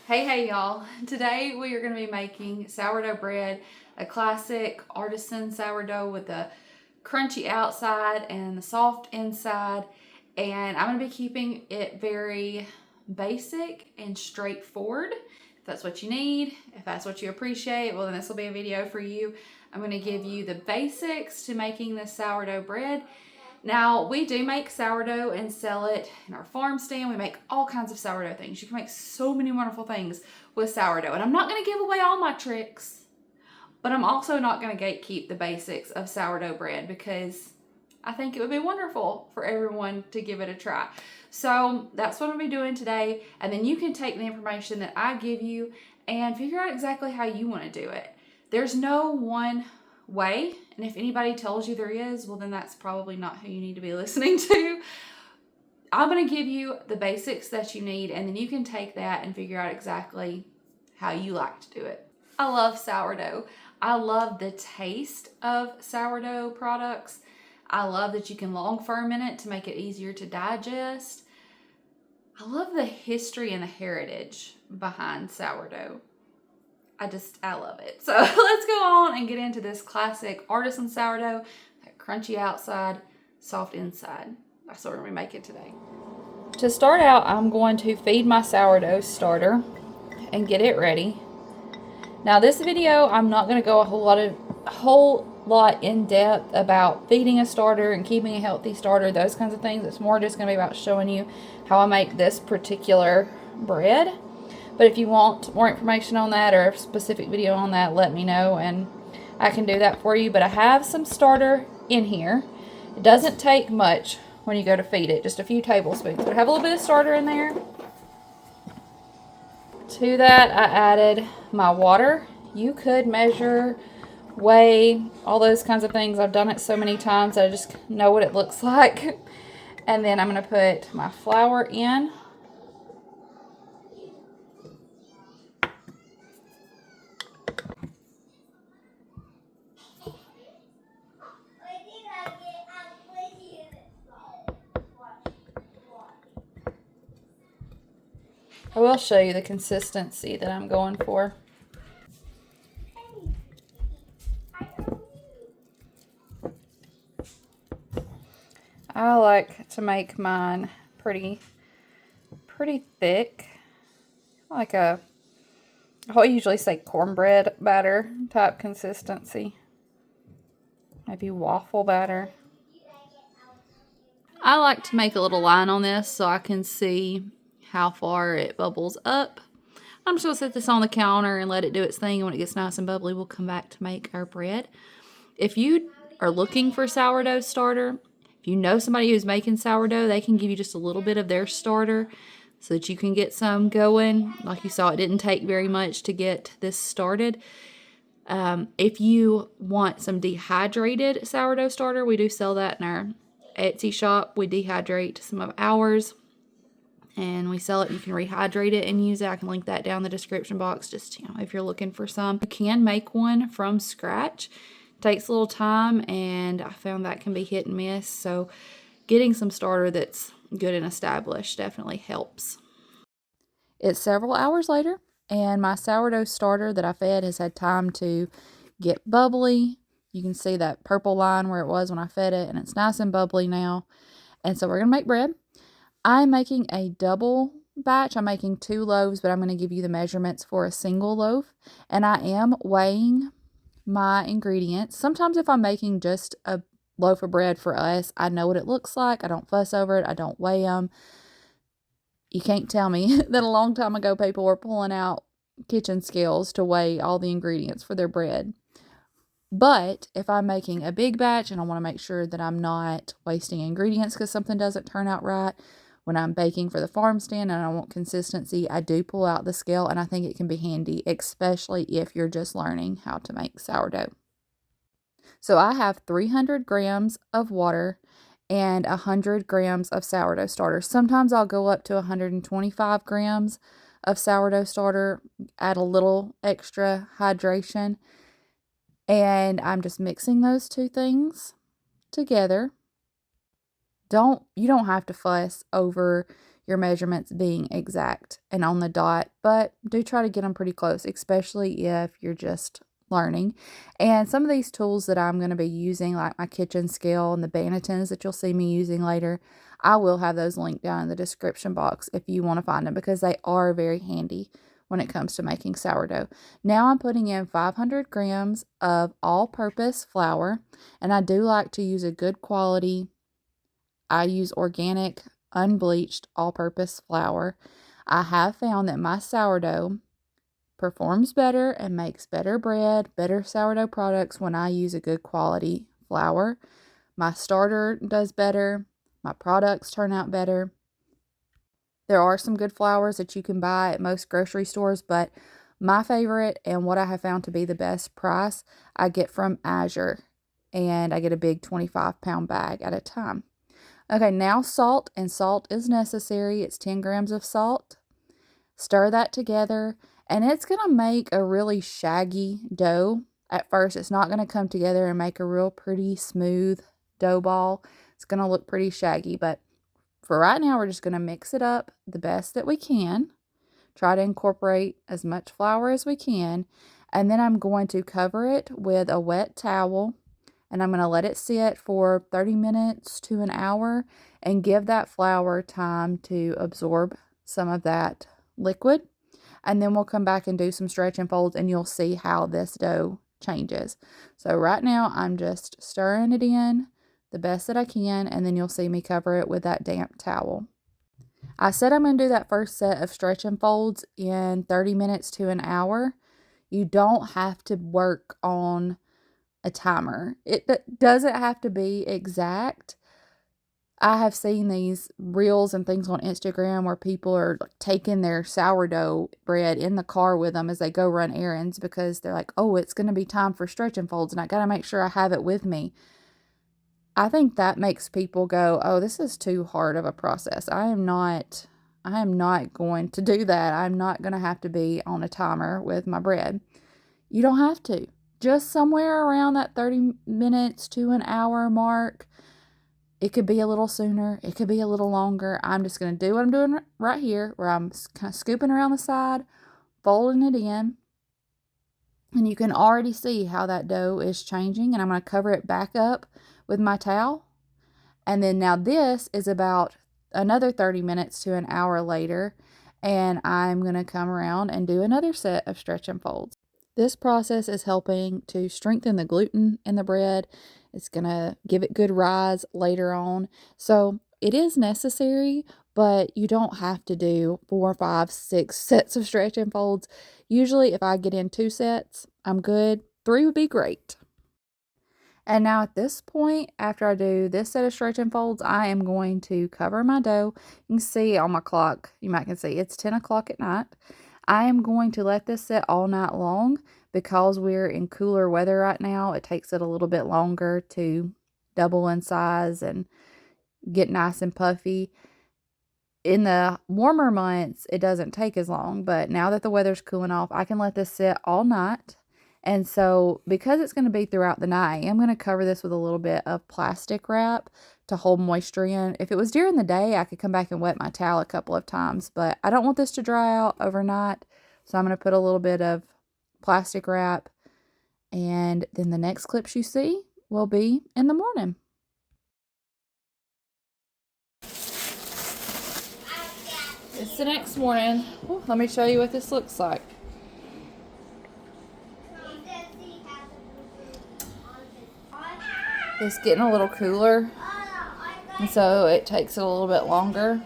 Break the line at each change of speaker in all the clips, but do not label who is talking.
Hey y'all. Today we are going to be making sourdough bread, a classic artisan sourdough with a crunchy outside and the soft inside. And I'm going to be keeping it very basic and straightforward. If that's what you need, if that's what you appreciate, well then this will be a video for you. I'm going to give you the basics to making this sourdough bread. Now, we do make sourdough and sell it in our farm stand. We make all kinds of sourdough things. You can make so many wonderful things with sourdough. And I'm not going to give away all my tricks, but I'm also not going to gatekeep the basics of sourdough bread because I think it would be wonderful for everyone to give it a try. So that's what I'm going to be doing today. And then you can take the information that I give you and figure out exactly how you want to do it. There's no one way, and if anybody tells you there is, well then that's probably not who you need to be listening to. I'm going to give you the basics that you need, and then you can take that and figure out exactly how you like to do it. I love sourdough. I love the taste of sourdough products. I love that you can long ferment it to make it easier to digest. I love the history and the heritage behind sourdough. I love it. So let's go on and get into this classic artisan sourdough, that crunchy outside, soft inside. That's what we're going to make it today. To start out, I'm going to feed my sourdough starter and get it ready. Now this video, I'm not going to go a whole lot in depth about feeding a starter and keeping a healthy starter, those kinds of things. It's more just going to be about showing you how I make this particular bread. But if you want more information on that or a specific video on that, let me know and I can do that for you. But I have some starter in here. It doesn't take much when you go to feed it, just a few tablespoons. But I have a little bit of starter in there. To that, I added my water. You could measure, weigh, all those kinds of things. I've done it so many times that I just know what it looks like. And then I'm going to put my flour in. I will show you the consistency that I'm going for. I like to make mine pretty thick, like I usually say cornbread batter type consistency, maybe waffle batter. I like to make a little line on this so I can see how far it bubbles up. I'm just going to set this on the counter and let it do its thing, and when it gets nice and bubbly, we'll come back to make our bread. If you are looking for sourdough starter, if you know somebody who's making sourdough, they can give you just a little bit of their starter so that you can get some going. Like you saw, it didn't take very much to get this started. If you want some dehydrated sourdough starter, we do sell that in our Etsy shop. We dehydrate some of ours and we sell it. You can rehydrate it and use it. I can link that down in the description box, just if you're looking for some. You can make one from scratch. It takes a little time, and I found that can be hit and miss. So getting some starter that's good and established definitely helps. It's several hours later, and my sourdough starter that I fed has had time to get bubbly. You can see that purple line where it was when I fed it, and it's nice and bubbly now. And so we're going to make bread. I'm making a double batch. I'm making 2 loaves, but I'm going to give you the measurements for a single loaf. And I am weighing my ingredients. Sometimes if I'm making just a loaf of bread for us, I know what it looks like. I don't fuss over it. I don't weigh them. You can't tell me that a long time ago people were pulling out kitchen scales to weigh all the ingredients for their bread. But if I'm making a big batch and I want to make sure that I'm not wasting ingredients because something doesn't turn out right, when I'm baking for the farm stand and I want consistency, I do pull out the scale, and I think it can be handy, especially if you're just learning how to make sourdough. So I have 300 grams of water and 100 grams of sourdough starter. Sometimes I'll go up to 125 grams of sourdough starter, add a little extra hydration, and I'm just mixing those two things together. You don't have to fuss over, your measurements being exact and on the dot, but do try to get them pretty close, especially if you're just learning. And some of these tools that I'm going to be using, like my kitchen scale and the Banatons that you'll see me using later, I will have those linked down in the description box if you want to find them, because they are very handy when it comes to making sourdough. Now I'm putting in 500 grams of all-purpose flour, and I do like to use a good quality. I use organic, unbleached, all-purpose flour. I have found that my sourdough performs better and makes better bread, better sourdough products when I use a good quality flour. My starter does better. My products turn out better. There are some good flours that you can buy at most grocery stores, but my favorite and what I have found to be the best price, I get from Azure, and I get a big 25-pound bag at a time. Okay, now salt, and salt is necessary. It's 10 grams of salt. Stir that together, and it's going to make a really shaggy dough. At first, it's not going to come together and make a real pretty smooth dough ball. It's going to look pretty shaggy, but for right now, we're just going to mix it up the best that we can. Try to incorporate as much flour as we can, and then I'm going to cover it with a wet towel, and I'm going to let it sit for 30 minutes to an hour and give that flour time to absorb some of that liquid. And then we'll come back and do some stretch and folds, and you'll see how this dough changes. So right now I'm just stirring it in the best that I can, and then you'll see me cover it with that damp towel. I said I'm going to do that first set of stretch and folds in 30 minutes to an hour. You don't have to work on a timer. It doesn't have to be exact. I have seen these reels and things on Instagram where people are taking their sourdough bread in the car with them as they go run errands, because they're like, oh, it's going to be time for stretch and folds and I got to make sure I have it with me. I think that makes people go, oh, this is too hard of a process. I am not going to do that. I'm not going to have to be on a timer with my bread. You don't have to. Just somewhere around that 30 minutes to an hour mark. It could be a little sooner. It could be a little longer. I'm just going to do what I'm doing right here, where I'm kind of scooping around the side, folding it in. And you can already see how that dough is changing. And I'm going to cover it back up with my towel. And then now this is about another 30 minutes to an hour later. And I'm going to come around and do another set of stretch and folds. This process is helping to strengthen the gluten in the bread. It's going to give it good rise later on. So it is necessary, but you don't have to do 4, 5, 6 sets of stretch and folds. Usually if I get in 2 sets, I'm good. 3 would be great. And now at this point, after I do this set of stretch and folds, I am going to cover my dough. You can see on my clock, you might can see it's 10 o'clock at night. I am going to let this sit all night long because we're in cooler weather right now. It takes it a little bit longer to double in size and get nice and puffy. In the warmer months, it doesn't take as long, but now that the weather's cooling off, I can let this sit all night. And so because it's going to be throughout the night, I'm going to cover this with a little bit of plastic wrap to hold moisture in. If it was during the day, I could come back and wet my towel a couple of times, but I don't want this to dry out overnight. So I'm going to put a little bit of plastic wrap, and then the next clips you see will be in the morning. It's the next morning. Ooh, let me show you what this looks like. It's getting a little cooler, and so it takes it a little bit longer.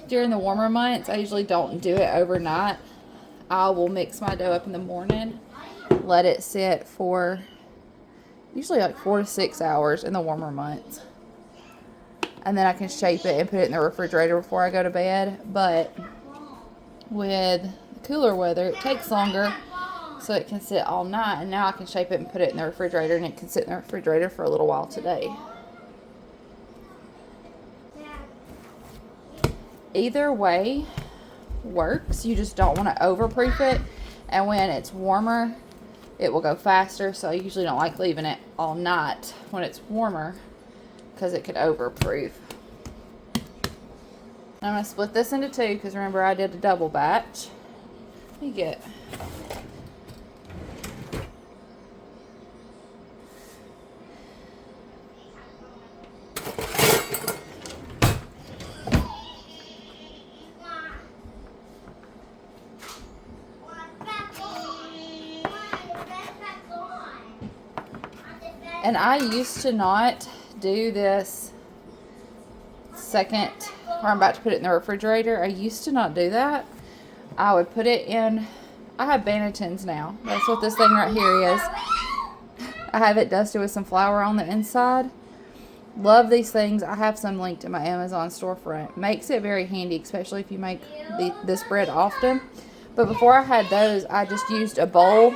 During the warmer months, I usually don't do it overnight. I will mix my dough up in the morning, let it sit for usually like 4 to 6 hours in the warmer months. And then I can shape it and put it in the refrigerator before I go to bed. But with cooler weather, it takes longer, so it can sit all night. And now I can shape it and put it in the refrigerator, and it can sit in the refrigerator for a little while today. Either way works. You just don't want to overproof it. And when it's warmer, it will go faster. So I usually don't like leaving it all night when it's warmer. because it could overproof. I'm going to split this into two because remember I did a double batch. Let me get... And I used to not do this second, or I'm about to put it in the refrigerator. I used to not do that. I would put it in, I have Banatons now. That's what this thing right here is. I have it dusted with some flour on the inside. Love these things. I have some linked in my Amazon storefront. Makes it very handy, especially if you make this bread often. But before I had those, I just used a bowl.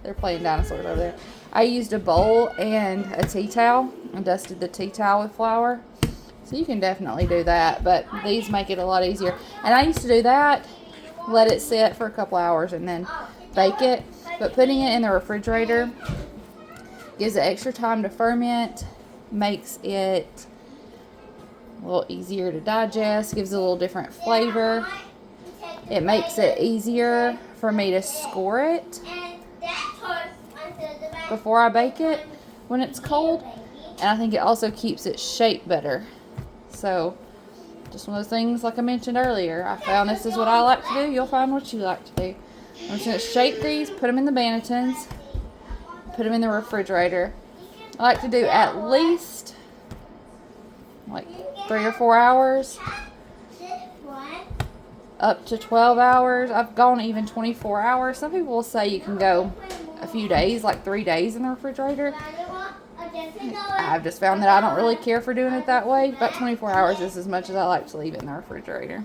They're playing dinosaurs over there. I used a bowl and a tea towel and dusted the tea towel with flour. So you can definitely do that, but these make it a lot easier. And I used to do that, let it sit for a couple hours and then bake it. But putting it in the refrigerator gives it extra time to ferment, makes it a little easier to digest, gives it a little different flavor. It makes it easier for me to score it before I bake it when it's cold, and I think it also keeps its shape better. So just one of those things, like I mentioned earlier, I found this is what I like to do. You'll find what you like to do. I'm just going to shape these, put them in the Banatons, put them in the refrigerator. I like to do at least like 3 or 4 hours, up to 12 hours. I've gone even 24 hours. Some people will say you can go a few days, like 3 days in the refrigerator. I've just found that I don't really care for doing it that way. About 24 hours is as much as I like to leave it in the refrigerator.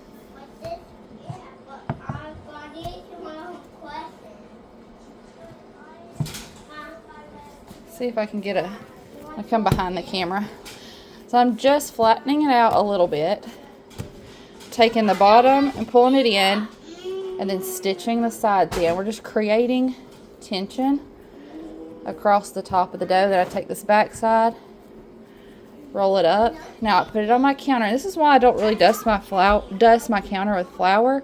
See if I can get I'll come behind the camera. So I'm just flattening it out a little bit, taking the bottom and pulling it in, and then stitching the sides in. We're just creating tension across the top of the dough. Then I take this back side, roll it up. Now I put it on my counter. This is why I don't really dust my counter with flour.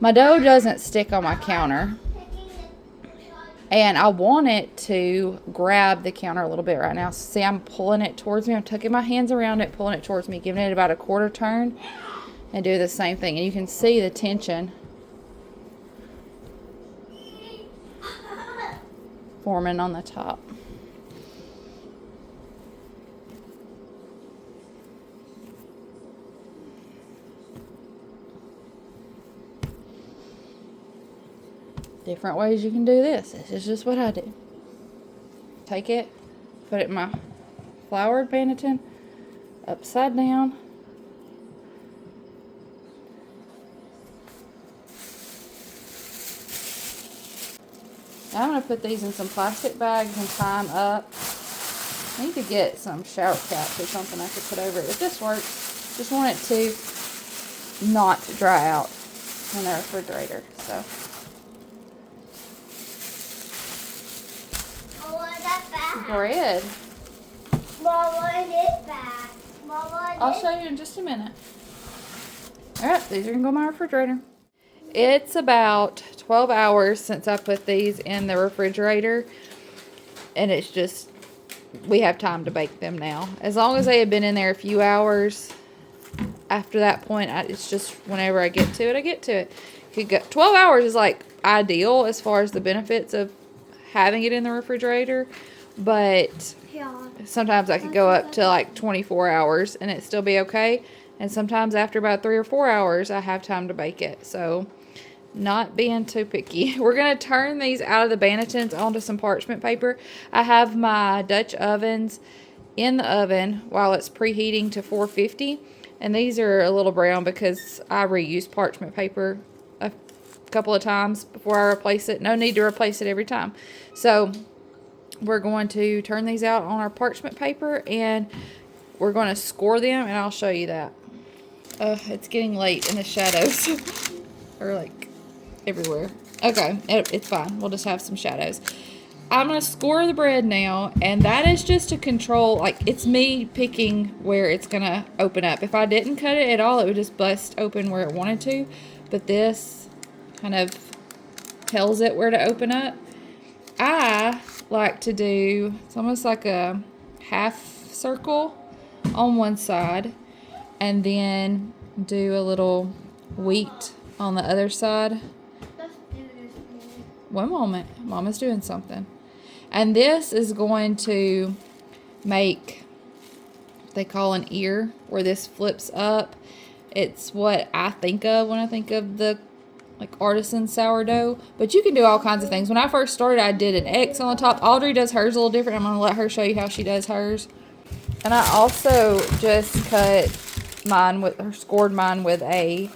My dough doesn't stick on my counter, and I want it to grab the counter a little bit right now. See, I'm pulling it towards me. I'm tucking my hands around it, pulling it towards me, giving it about a quarter turn, and do the same thing. And you can see the tension forming on the top. Different ways you can do this. This is just what I do. Take it, put it in my floured Banaton, upside down. Now I'm going to put these in some plastic bags and tie them up. I need to get some shower caps or something I could put over it. If this works, just want it to not dry out in the refrigerator. So. Bread. I'll show you in just a minute. Alright, these are going to go in my refrigerator. It's about 12 hours since I put these in the refrigerator, and it's just, we have time to bake them now. As long as they have been in there a few hours, after that point, it's just whenever I get to it, I get to it. 12 hours is like ideal as far as the benefits of having it in the refrigerator, but sometimes I could go up to like 24 hours and it still be okay. And sometimes after about 3 or 4 hours, I have time to bake it. So not being too picky. We're going to turn these out of the Banatons onto some parchment paper. I have my Dutch ovens in the oven while it's preheating to 450. And these are a little brown because I reuse parchment paper a couple of times before I replace it. No need to replace it every time. So we're going to turn these out on our parchment paper and we're going to score them, and I'll show you that. It's getting late in the shadows. Or like everywhere. Okay, it's fine. We'll just have some shadows. I'm going to score the bread now, and that is just to control, like, it's me picking where it's going to open up. If I didn't cut it at all, it would just bust open where it wanted to, but this kind of tells it where to open up. I like to do, it's almost like a half circle on one side, and then do a little wheat on the other side. One moment, Mama's doing something. And this is going to make, they call an ear, where this flips up. It's what I think of when I think of the like artisan sourdough, but you can do all kinds of things. When I first started, I did an X on the top. Audrey does hers a little different. I'm going to let her show you how she does hers. And I also just cut mine with, or scored mine with a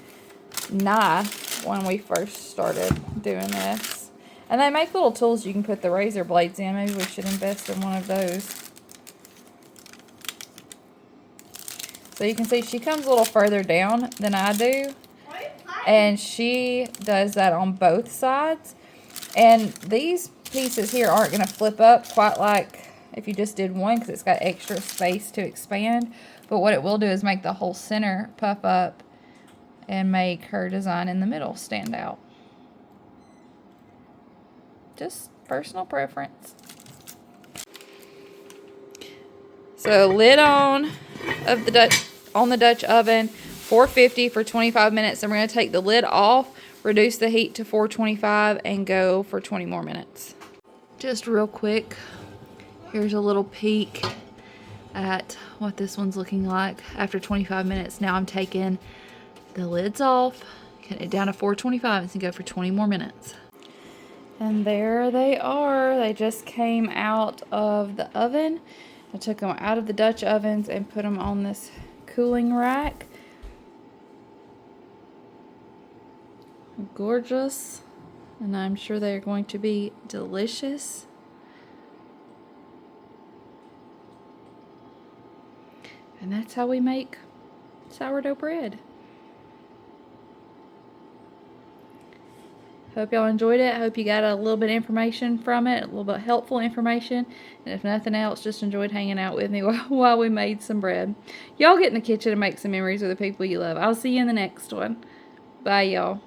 knife when we first started doing this. And they make little tools you can put the razor blades in. Maybe we should invest in one of those. So you can see she comes a little further down than I do. And she does that on both sides. And these pieces here aren't going to flip up quite like if you just did one, because it's got extra space to expand. But what it will do is make the whole center puff up and make her design in the middle stand out. Just personal preference. So lid on of the Dutch oven, 450 for 25 minutes. And we're going to take the lid off, reduce the heat to 425, and go for 20 more minutes. Just real quick, here's a little peek at what this one's looking like after 25 minutes. Now I'm taking the lids off, getting it down to 425, and go for 20 more minutes. And there they are. They just came out of the oven. I took them out of the Dutch ovens and put them on this cooling rack. Gorgeous. And I'm sure they're going to be delicious. And that's how we make sourdough bread. Hope y'all enjoyed it. I hope you got a little bit of information from it, a little bit of helpful information. And if nothing else, just enjoyed hanging out with me while we made some bread. Y'all get in the kitchen and make some memories with the people you love. I'll see you in the next one. Bye, y'all.